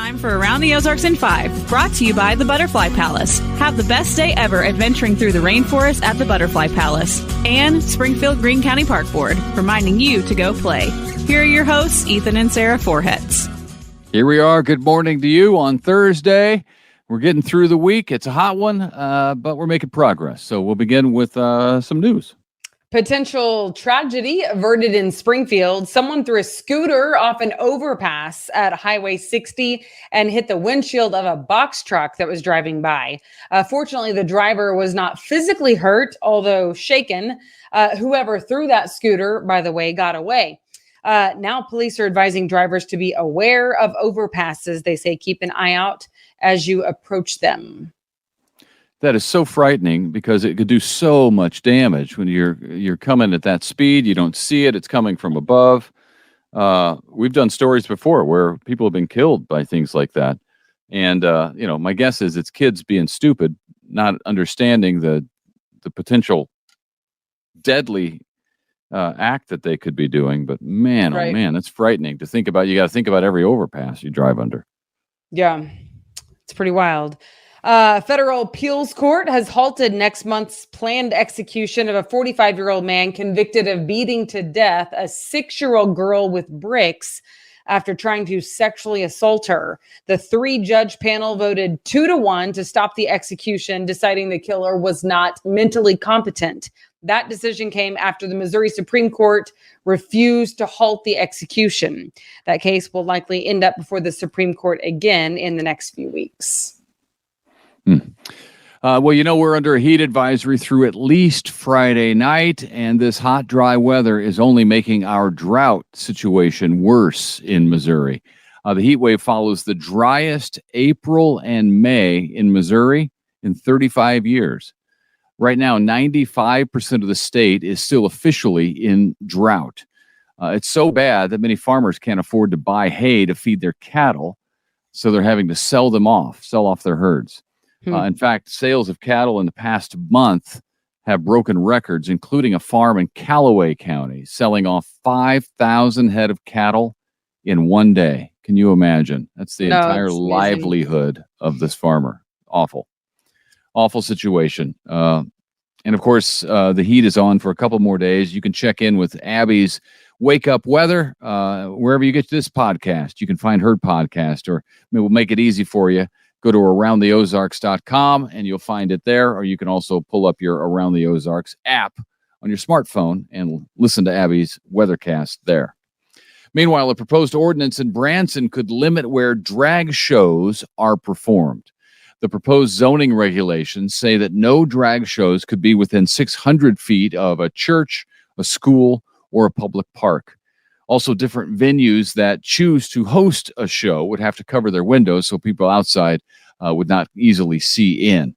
time for Around the Ozarks in 5, brought to you by the Butterfly Palace. Have the best day ever adventuring through the rainforest at the Butterfly Palace. And Springfield Greene County Park Board, reminding you to go play. Here are your hosts, Ethan and Sarah Forhetz. Here we are. Good morning to you on Thursday. We're getting through the week. It's a hot one, but we're making progress. So we'll begin with some news. Potential tragedy averted in Springfield. Someone threw a scooter off an overpass at Highway 60 and hit the windshield of a box truck that was driving by. Fortunately, the driver was not physically hurt, although shaken. Whoever threw that scooter, by the way, got away. Now police are advising drivers to be aware of overpasses. They say keep an eye out as you approach them. That is so frightening because it could do so much damage when you're coming at that speed. You don't see it. It's coming from above. We've done stories before where people have been killed by things like that. And, my guess is it's kids being stupid, not understanding the potential deadly act that they could be doing. But man, right. Oh man, that's frightening to think about. You got to think about every overpass you drive under. Yeah, it's pretty wild. Federal appeals court has halted next month's planned execution of a 45-year-old man convicted of beating to death a 6-year-old girl with bricks after trying to sexually assault her. The 3-judge panel voted 2-1 to stop the execution, deciding the killer was not mentally competent. That decision came after the Missouri Supreme Court refused to halt the execution. That case will likely end up before the Supreme Court again in the next few weeks. We're under a heat advisory through at least Friday night, and this hot, dry weather is only making our drought situation worse in Missouri. The heat wave follows the driest April and May in Missouri in 35 years. Right now, 95% of the state is still officially in drought. It's so bad that many farmers can't afford to buy hay to feed their cattle, so they're having to sell off their herds. In fact, sales of cattle in the past month have broken records, including a farm in Callaway County selling off 5,000 head of cattle in one day. Can you imagine? That's the entire livelihood of this farmer. Awful situation. And of course, the heat is on for a couple more days. You can check in with Abby's Wake Up Weather wherever you get this podcast. You can find her podcast, or we'll make it easy for you. Go to aroundtheozarks.com and you'll find it there, or you can also pull up your Around the Ozarks app on your smartphone and listen to Abby's weathercast there. Meanwhile, a proposed ordinance in Branson could limit where drag shows are performed. The proposed zoning regulations say that no drag shows could be within 600 feet of a church, a school, or a public park. Also, different venues that choose to host a show would have to cover their windows so people outside would not easily see in.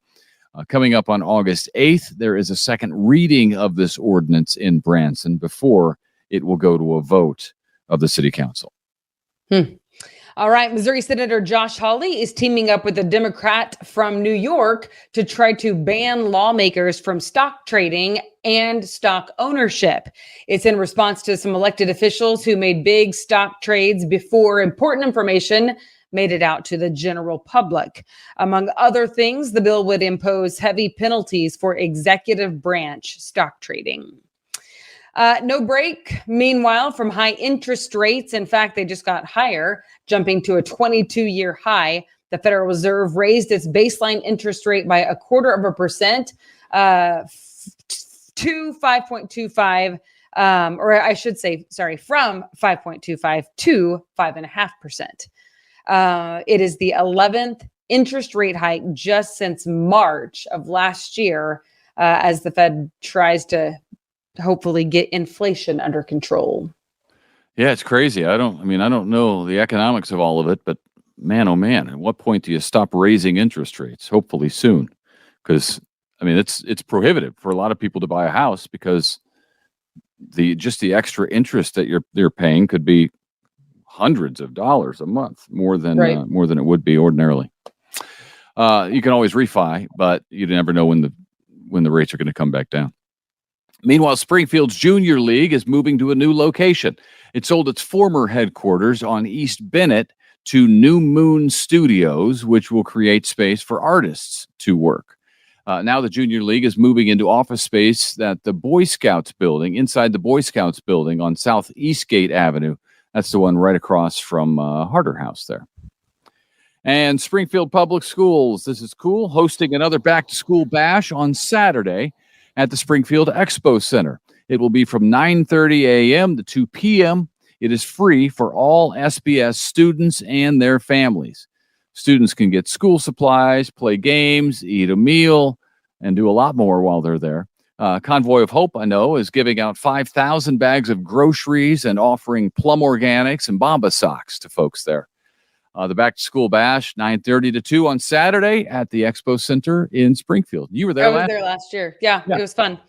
Coming up on August 8th, there is a second reading of this ordinance in Branson before it will go to a vote of the city council. All right. Missouri Senator Josh Hawley is teaming up with a Democrat from New York to try to ban lawmakers from stock trading and stock ownership. It's in response to some elected officials who made big stock trades before important information made it out to the general public. Among other things, the bill would impose heavy penalties for executive branch stock trading. No break, meanwhile, from high interest rates. In fact, they just got higher, jumping to a 22-year high. The Federal Reserve raised its baseline interest rate by 0.25% to 5.25, from 5.25 to 5.5%. It is the 11th interest rate hike just since March of last year, as the Fed tries to hopefully get inflation under control. Yeah, it's crazy. I don't know the economics of all of it, but man, oh man, at what point do you stop raising interest rates? Hopefully soon, because it's prohibitive for a lot of people to buy a house because the extra interest that they're paying could be hundreds of dollars a month, more than it would be ordinarily. You can always refi, but you never know when the rates are going to come back down. Meanwhile, Springfield's Junior League is moving to a new location. It sold its former headquarters on East Bennett to New Moon Studios, which will create space for artists to work. Now the Junior League is moving into office space at the Boy Scouts building, inside the Boy Scouts building on South Eastgate Avenue. That's the one right across from Harder House there. And Springfield Public Schools, this is cool, hosting another back-to-school bash on Saturday at the Springfield Expo Center. It will be from 9:30 a.m. to 2 p.m. It is free for all SBS students and their families. Students can get school supplies, play games, eat a meal, and do a lot more while they're there. Convoy of Hope, I know, is giving out 5,000 bags of groceries and offering Plum Organics and Bomba socks to folks there. The back-to-school bash, 9:30 to 2 on Saturday at the Expo Center in Springfield. You were there last year. Yeah, it was fun.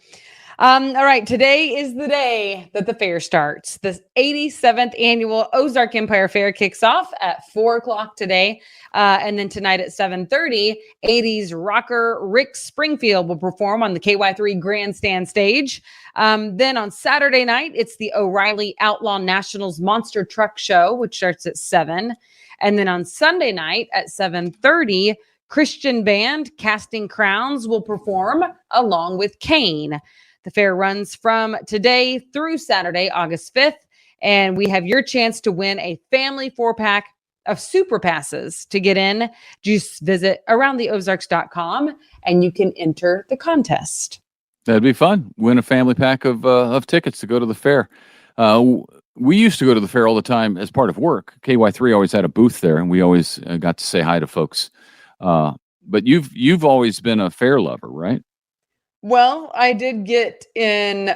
All right, today is the day that the fair starts. The 87th annual Ozark Empire Fair kicks off at 4 o'clock today. And then tonight at 7:30, 80s rocker Rick Springfield will perform on the KY3 Grandstand stage. Then on Saturday night, it's the O'Reilly Outlaw Nationals Monster Truck Show, which starts at 7. And then on Sunday night at 7:30, Christian band Casting Crowns will perform along with Kane. The fair runs from today through Saturday, August 5th, and we have your chance to win a family 4-pack of super passes. To get in, just visit aroundtheozarks.com and you can enter the contest. That'd be fun. Win a family pack of tickets to go to the fair. We used to go to the fair all the time as part of work. KY3 always had a booth there, and we always got to say hi to folks. But you've always been a fair lover, right? Well, I did get in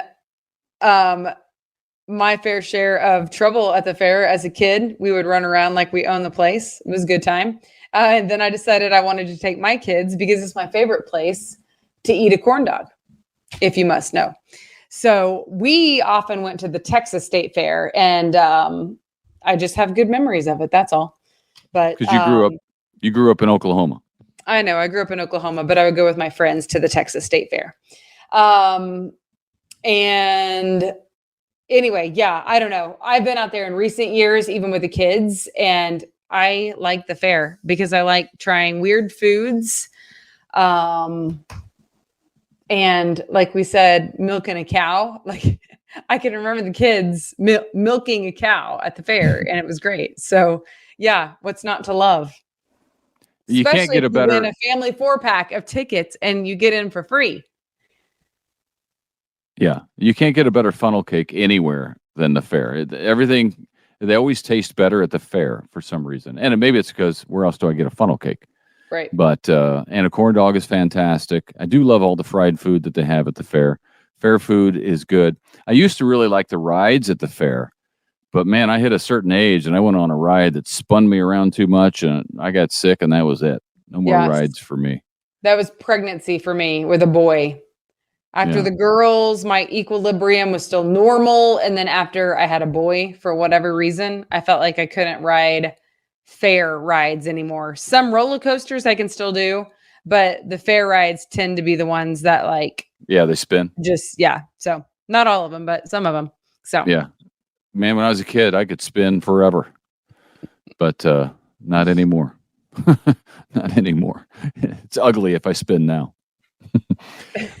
my fair share of trouble at the fair as a kid. We would run around like we owned the place. It was a good time. And then I decided I wanted to take my kids, because it's my favorite place to eat a corn dog, if you must know. So we often went to the Texas State Fair, and I just have good memories of it. That's all. But because you grew up in Oklahoma. I know I grew up in Oklahoma, but I would go with my friends to the Texas State Fair. And anyway, yeah, I don't know. I've been out there in recent years, even with the kids, and I like the fair because I like trying weird foods. And like we said, milking a cow. Like I can remember the kids milking a cow at the fair, and it was great. So yeah, what's not to love? You can't get a better. Win a family 4-pack of tickets and you get in for free. Yeah, you can't get a better funnel cake anywhere than the fair. Everything, they always taste better at the fair for some reason. And maybe it's because where else do I get a funnel cake? Right. But, and a corn dog is fantastic. I do love all the fried food that they have at the fair. Fair food is good. I used to really like the rides at the fair. But man, I hit a certain age and I went on a ride that spun me around too much and I got sick, and that was it. No more rides for me. That was pregnancy for me with a boy. After the girls, my equilibrium was still normal. And then after I had a boy, for whatever reason, I felt like I couldn't ride fair rides anymore. Some roller coasters I can still do, but the fair rides tend to be the ones that they spin. So not all of them, but some of them. So yeah. Man, when I was a kid, I could spin forever, but not anymore. Not anymore. It's ugly if I spin now.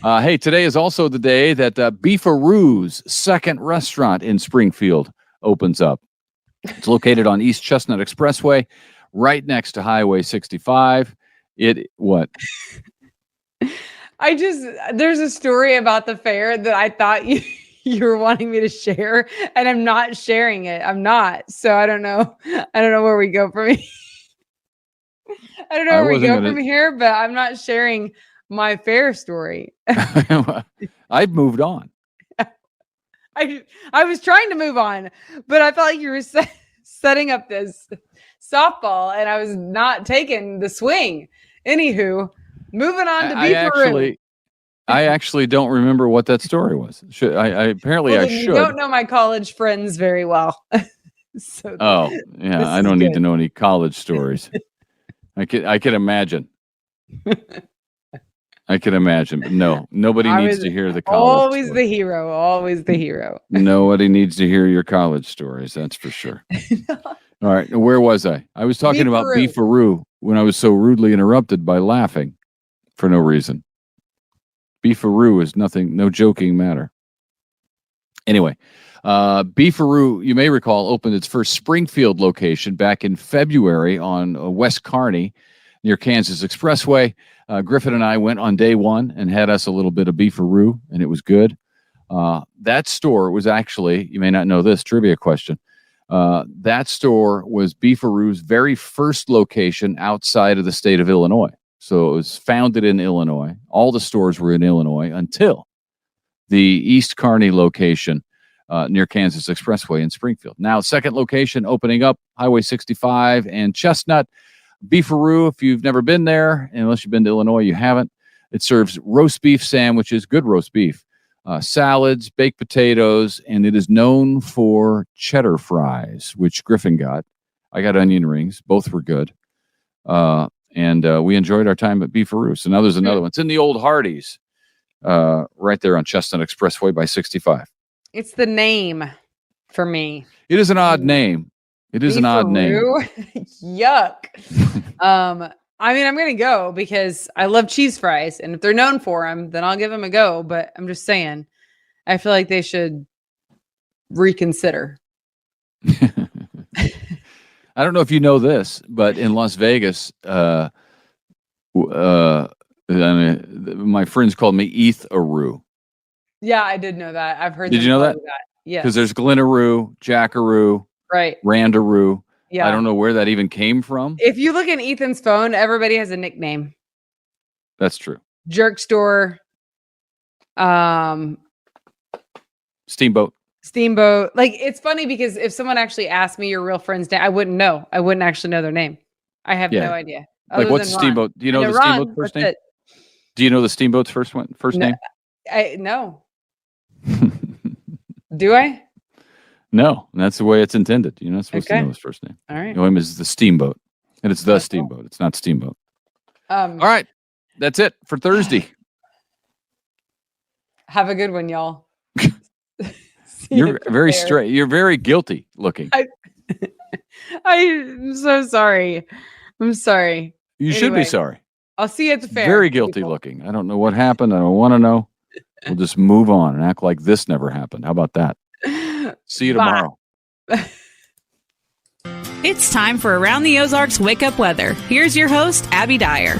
Hey, today is also the day that Beefaroo's second restaurant in Springfield opens up. It's located on East Chestnut Expressway, right next to Highway 65. What? There's a story about the fair that I thought you were wanting me to share, and I'm not sharing it. I'm not. So I don't know where we go from here. I don't know where we go from here, but I'm not sharing my fair story. I've moved on. I was trying to move on, but I felt like you were setting up this softball, and I was not taking the swing. Anywho, moving on to Beefaroo. I actually don't remember what that story was. I should. You don't know my college friends very well. I don't need to know any college stories. I can imagine. I can imagine, but no, nobody needs to hear the college. Always story. Always the hero. Nobody needs to hear your college stories. That's for sure. All right. Where was I? I was talking about beefaroo when I was so rudely interrupted by laughing for no reason. Beefaroo is nothing, no joking matter. Anyway, Beefaroo, you may recall, opened its first Springfield location back in February on West Kearney near Kansas Expressway. Griffin and I went on day one and had us a little bit of Beefaroo, and it was good. That store was actually, you may not know this, trivia question. That store was Beefaroo's very first location outside of the state of Illinois. So it was founded in Illinois. All the stores were in Illinois until the East Kearney location near Kansas Expressway in Springfield. Now, second location opening up, Highway 65 and Chestnut. Beefaroo, if you've never been there, unless you've been to Illinois, you haven't. It serves roast beef sandwiches, good roast beef, salads, baked potatoes, and it is known for cheddar fries, which Griffin got. I got onion rings. Both were good. And we enjoyed our time at Beefaroo. So now there's another one. It's in the old Hardee's, right there on Chestnut Expressway by 65. It's the name for me. It is an odd name. It is an odd name. Yuck. I mean, I'm going to go because I love cheese fries. And if they're known for them, then I'll give them a go. But I'm just saying, I feel like they should reconsider. I don't know if you know this, but in Las Vegas, my friends called me Eth-a-roo. Yeah, I did know that. I've heard. Did you know that? Yeah. Because there's Glenaroo, Jackaroo, right, Randaroo. Yeah. I don't know where that even came from. If you look in Ethan's phone, everybody has a nickname. That's true. Jerk store. Steamboat. Like, it's funny because if someone actually asked me your real friend's name, I wouldn't know. I wouldn't actually know their name. I have no idea. Like, what's Steamboat? Do you know the Steamboat's first name? Do you know the Steamboat's first name? No. Do I? No, that's the way it's intended. You're not supposed to know his first name. All right. You know him as the Steamboat, and it's the Steamboat. It's not Steamboat. All right, that's it for Thursday. Have a good one, y'all. You're very straight. You're very guilty looking. I'm so sorry. I'm sorry. You should be sorry. I'll see you at the fair. Very guilty looking. I don't know what happened. I don't want to know. We'll just move on and act like this never happened. How about that? See you tomorrow. It's time for Around the Ozarks Wake Up Weather. Here's your host, Abby Dyer.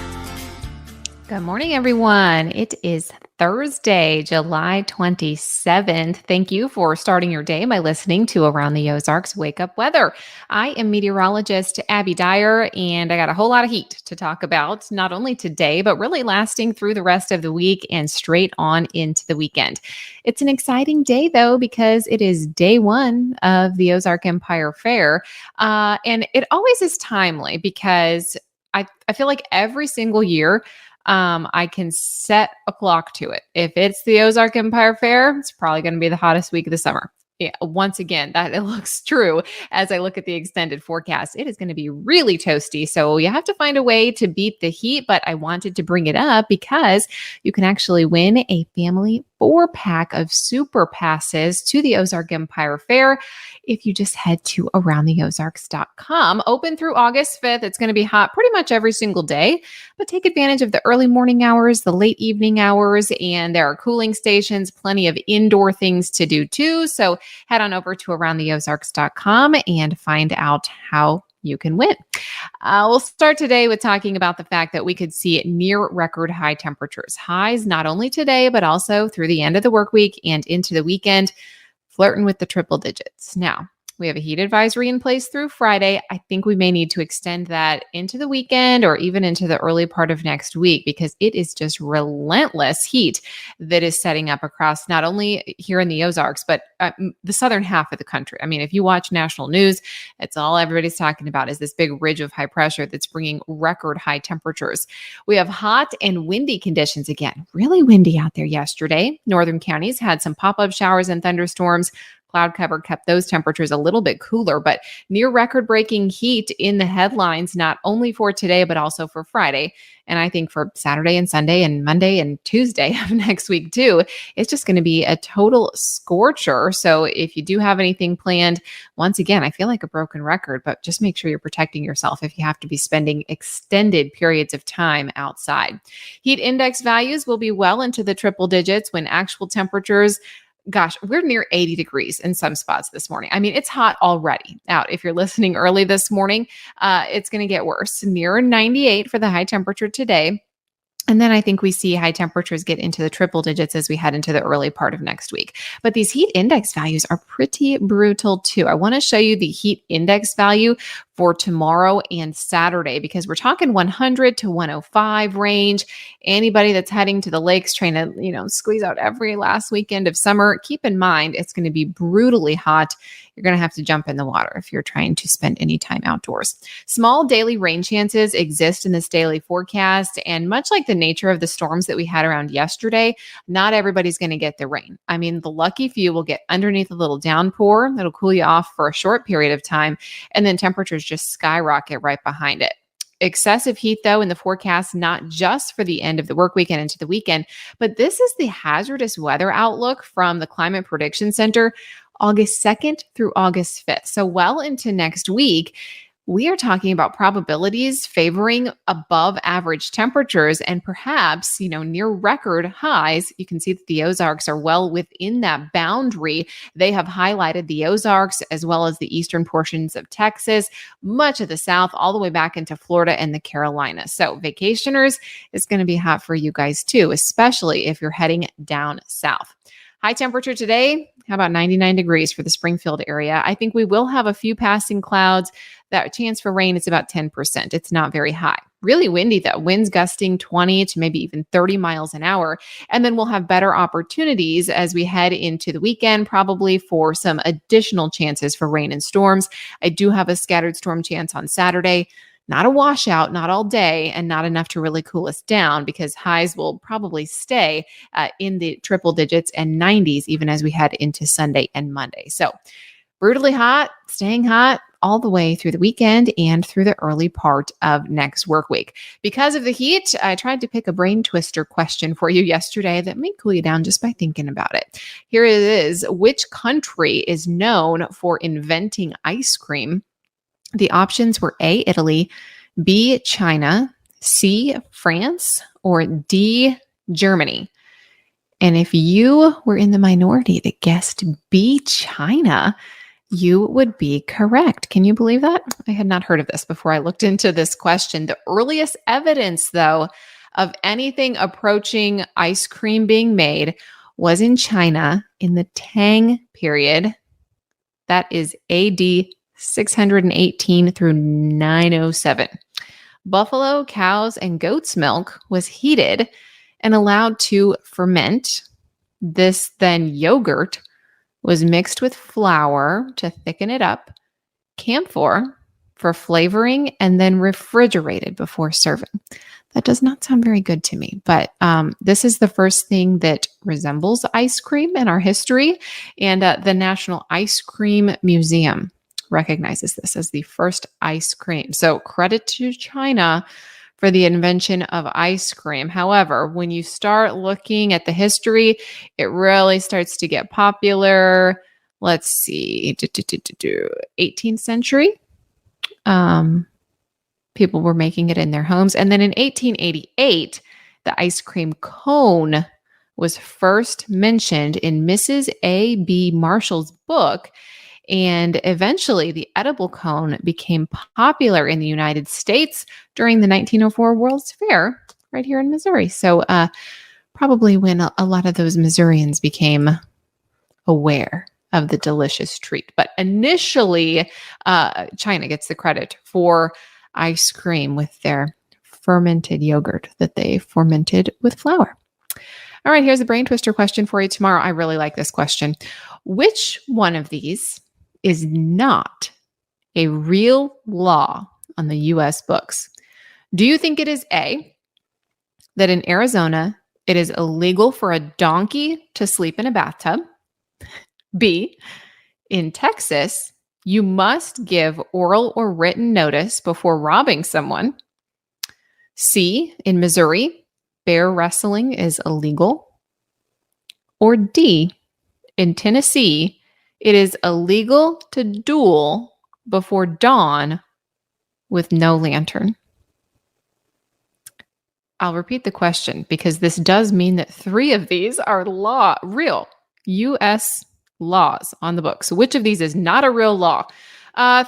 Good morning, everyone. It is Thursday, July 27th. Thank you for starting your day by listening to Around the Ozarks Wake Up Weather. I am meteorologist Abby Dyer, and I got a whole lot of heat to talk about, not only today, but really lasting through the rest of the week and straight on into the weekend. It's an exciting day, though, because it is day one of the Ozark Empire Fair. And it always is timely because I feel like every single year, I can set a clock to it. If it's the Ozark Empire Fair, it's probably going to be the hottest week of the summer. Yeah, once again, that it looks true as I look at the extended forecast. It is going to be really toasty. So you have to find a way to beat the heat, but I wanted to bring it up because you can actually win a family 4-pack of super passes to the Ozark Empire Fair if you just head to aroundtheozarks.com. Open through August 5th. It's going to be hot pretty much every single day, but take advantage of the early morning hours, the late evening hours, and there are cooling stations, plenty of indoor things to do too. So head on over to aroundtheozarks.com and find out how you can win. We'll start today with talking about the fact that we could see near record high temperatures. Highs not only today, but also through the end of the work week and into the weekend, flirting with the triple digits. Now, we have a heat advisory in place through Friday. I think we may need to extend that into the weekend or even into the early part of next week because it is just relentless heat that is setting up across not only here in the Ozarks, but the southern half of the country. I mean, if you watch national news, it's all everybody's talking about is this big ridge of high pressure that's bringing record high temperatures. We have hot and windy conditions again, really windy out there yesterday. Northern counties had some pop-up showers and thunderstorms. cloud cover kept those temperatures a little bit cooler, but near record-breaking heat in the headlines, not only for today, but also for Friday. And I think for Saturday and Sunday and Monday and Tuesday of next week too, it's just going to be a total scorcher. So if you do have anything planned, once again, I feel like a broken record, but just make sure you're protecting yourself if you have to be spending extended periods of time outside. Heat index values will be well into the triple digits when actual temperatures, gosh, we're near 80 degrees in some spots this morning. I mean, it's hot already out. If you're listening early this morning, it's going to get worse. Near 98 for the high temperature today. And then I think we see high temperatures get into the triple digits as we head into the early part of next week. But these heat index values are pretty brutal too. I want to show you the heat index value for tomorrow and Saturday, because we're talking 100 to 105 range. Anybody that's heading to the lakes trying to, squeeze out every last weekend of summer, keep in mind it's going to be brutally hot. You're going to have to jump in the water if you're trying to spend any time outdoors. Small daily rain chances exist in this daily forecast. And much like the nature of the storms that we had around yesterday, not everybody's going to get the rain. I mean, the lucky few will get underneath a little downpour that'll cool you off for a short period of time. And then temperatures just skyrocket right behind it. Excessive heat, though, in the forecast, not just for the end of the work week and into the weekend, but this is the hazardous weather outlook from the Climate Prediction Center, August 2nd through August 5th. So well into next week, we are talking about probabilities favoring above average temperatures and perhaps, near record highs. You can see that the Ozarks are well within that boundary. They have highlighted the Ozarks as well as the eastern portions of Texas, much of the South, all the way back into Florida and the Carolinas. So vacationers, it's going to be hot for you guys too, especially if you're heading down south. High temperature today, how about 99 degrees for the Springfield area? I think we will have a few passing clouds. That chance for rain is about 10%. It's not very high. Really windy though, winds gusting 20 to maybe even 30 miles an hour. And then we'll have better opportunities as we head into the weekend, probably for some additional chances for rain and storms. I do have a scattered storm chance on Saturday. Not a washout, not all day, and not enough to really cool us down because highs will probably stay in the triple digits and 90s even as we head into Sunday and Monday. So brutally hot, staying hot all the way through the weekend and through the early part of next work week. Because of the heat, I tried to pick a brain twister question for you yesterday that may cool you down just by thinking about it. Here it is. Which country is known for inventing ice cream? The options were A, Italy, B, China, C, France, or D, Germany. And if you were in the minority that guessed B, China, you would be correct. Can you believe that? I had not heard of this before I looked into this question. The earliest evidence, though, of anything approaching ice cream being made was in China in the Tang period. That is AD 618 through 907. Buffalo, cows, and goat's milk was heated and allowed to ferment. This then yogurt was mixed with flour to thicken it up, camphor for flavoring, and then refrigerated before serving. That does not sound very good to me, but this is the first thing that resembles ice cream in our history, and the National Ice Cream Museum recognizes this as the first ice cream. So credit to China for the invention of ice cream. However, when you start looking at the history, it really starts to get popular. Let's see, 18th century. People were making it in their homes. And then in 1888, the ice cream cone was first mentioned in Mrs. A.B. Marshall's book. And eventually, the edible cone became popular in the United States during the 1904 World's Fair right here in Missouri. So probably when a lot of those Missourians became aware of the delicious treat. But initially, China gets the credit for ice cream with their fermented yogurt that they fermented with flour. All right, here's a brain twister question for you tomorrow. I really like this question. Which one of these is not a real law on the U.S. books? Do you think it is A, that in Arizona, it is illegal for a donkey to sleep in a bathtub? B, In Texas, you must give oral or written notice before robbing someone. C, in Missouri, bear wrestling is illegal. Or D, in Tennessee, it is illegal to duel before dawn with no lantern. I'll repeat the question because this does mean that 3 of these are real U.S. laws on the books. So which of these is not a real law?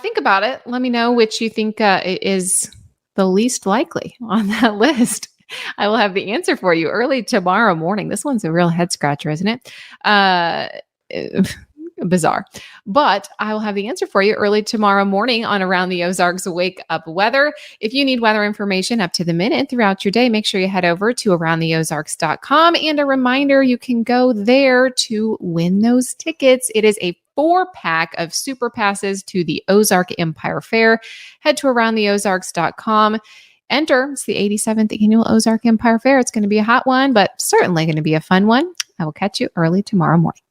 Think about it. Let me know which you think is the least likely on that list. I will have the answer for you early tomorrow morning. This one's a real head scratcher, isn't it? Bizarre. But I will have the answer for you early tomorrow morning on Around the Ozarks Wake Up Weather. If you need weather information up to the minute throughout your day, make sure you head over to aroundtheozarks.com. And a reminder, you can go there to win those tickets. It is a 4-pack of super passes to the Ozark Empire Fair. Head to aroundtheozarks.com. Enter. It's the 87th annual Ozark Empire Fair. It's going to be a hot one, but certainly going to be a fun one. I will catch you early tomorrow morning.